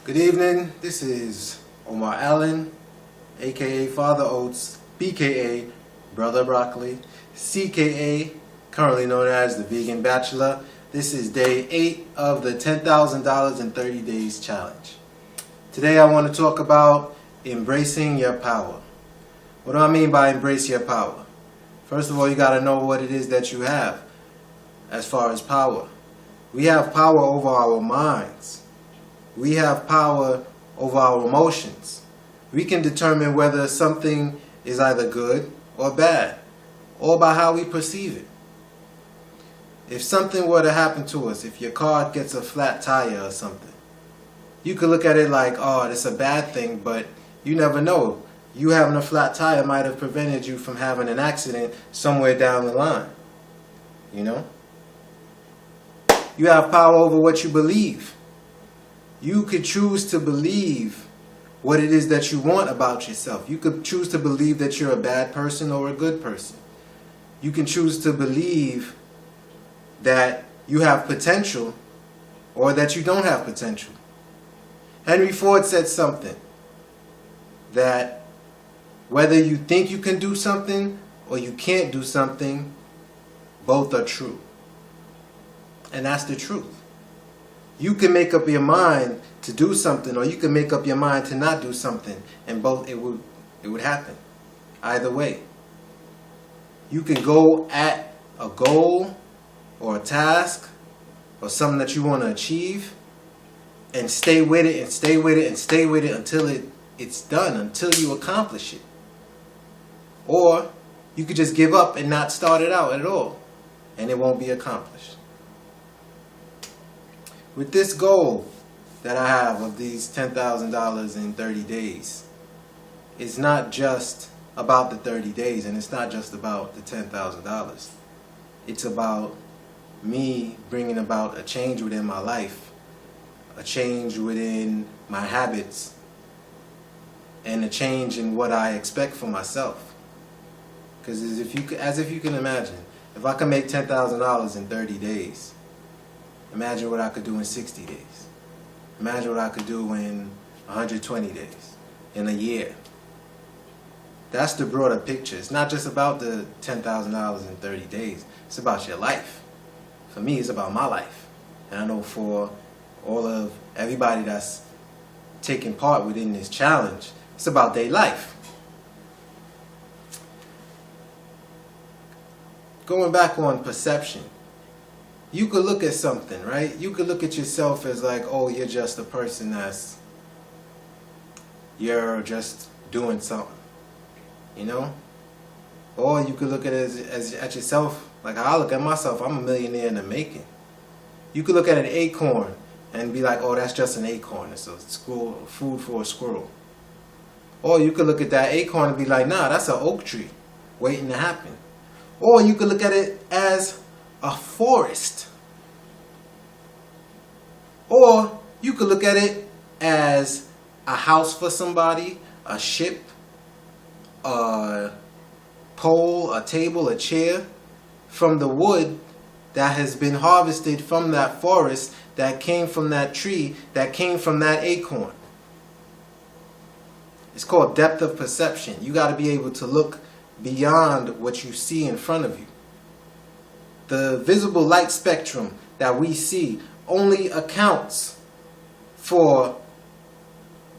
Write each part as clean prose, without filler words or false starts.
Good evening, this is Omar Allen, aka Father Oates, BKA Brother Broccoli, CKA currently known as the Vegan Bachelor. This is day 8 of the $10,000 in 30 days challenge. Today I want to talk about embracing your power. What do I mean by embrace your power? First of all, you got to know what it is that you have as far as power. We have power over our minds. We have power over our emotions. We can determine whether something is either good or bad, or by how we perceive it. If something were to happen to us, if your car gets a flat tire or something, you could look at it like, oh, it's a bad thing, but you never know. You having a flat tire might have prevented you from having an accident somewhere down the line. You know? You have power over what you believe. You could choose to believe what it is that you want about yourself. You could choose to believe that you're a bad person or a good person. You can choose to believe that you have potential or that you don't have potential. Henry Ford said something, that whether you think you can do something or you can't do something, both are true. And that's the truth. You can make up your mind to do something, or you can make up your mind to not do something, and both it would happen. Either way. You can go at a goal or a task or something that you want to achieve and stay with it and stay with it and stay with it until it's done, until you accomplish it. Or you could just give up and not start it out at all, and it won't be accomplished. With this goal that I have of these $10,000 in 30 days, it's not just about the 30 days, and it's not just about the $10,000. It's about me bringing about a change within my life, a change within my habits, and a change in what I expect for myself. Because as if you can imagine, if I can make $10,000 in 30 days, imagine what I could do in 60 days. Imagine what I could do in 120 days, in a year. That's the broader picture. It's not just about the $10,000 in 30 days. It's about your life. For me, it's about my life. And I know for all of everybody that's taking part within this challenge, it's about their life. Going back on perception, you could look at something, right? You could look at yourself as like, oh, you're just a person you're just doing something, you know? Or you could look at it as at yourself, like how I look at myself, I'm a millionaire in the making. You could look at an acorn and be like, oh, that's just an acorn. It's a squirrel, food for a squirrel. Or you could look at that acorn and be like, nah, that's an oak tree waiting to happen. Or you could look at it as a forest. Or you could look at it as a house for somebody, a ship, a pole, a table, a chair, from the wood that has been harvested from that forest, that came from that tree, that came from that acorn. It's called depth of perception. You got to be able to look beyond what you see in front of you. The visible light spectrum that we see only accounts for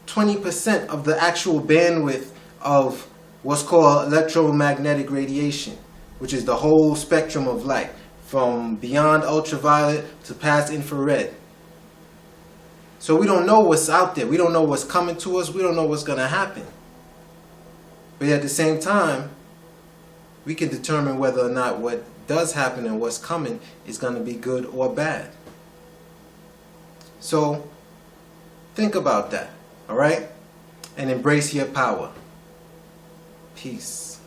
20% of the actual bandwidth of what's called electromagnetic radiation, which is the whole spectrum of light, from beyond ultraviolet to past infrared. So we don't know what's out there. We don't know what's coming to us. We don't know what's going to happen. But at the same time, we can determine whether or not what does happen and what's coming is going to be good or bad. So think about that, all right? And embrace your power. Peace.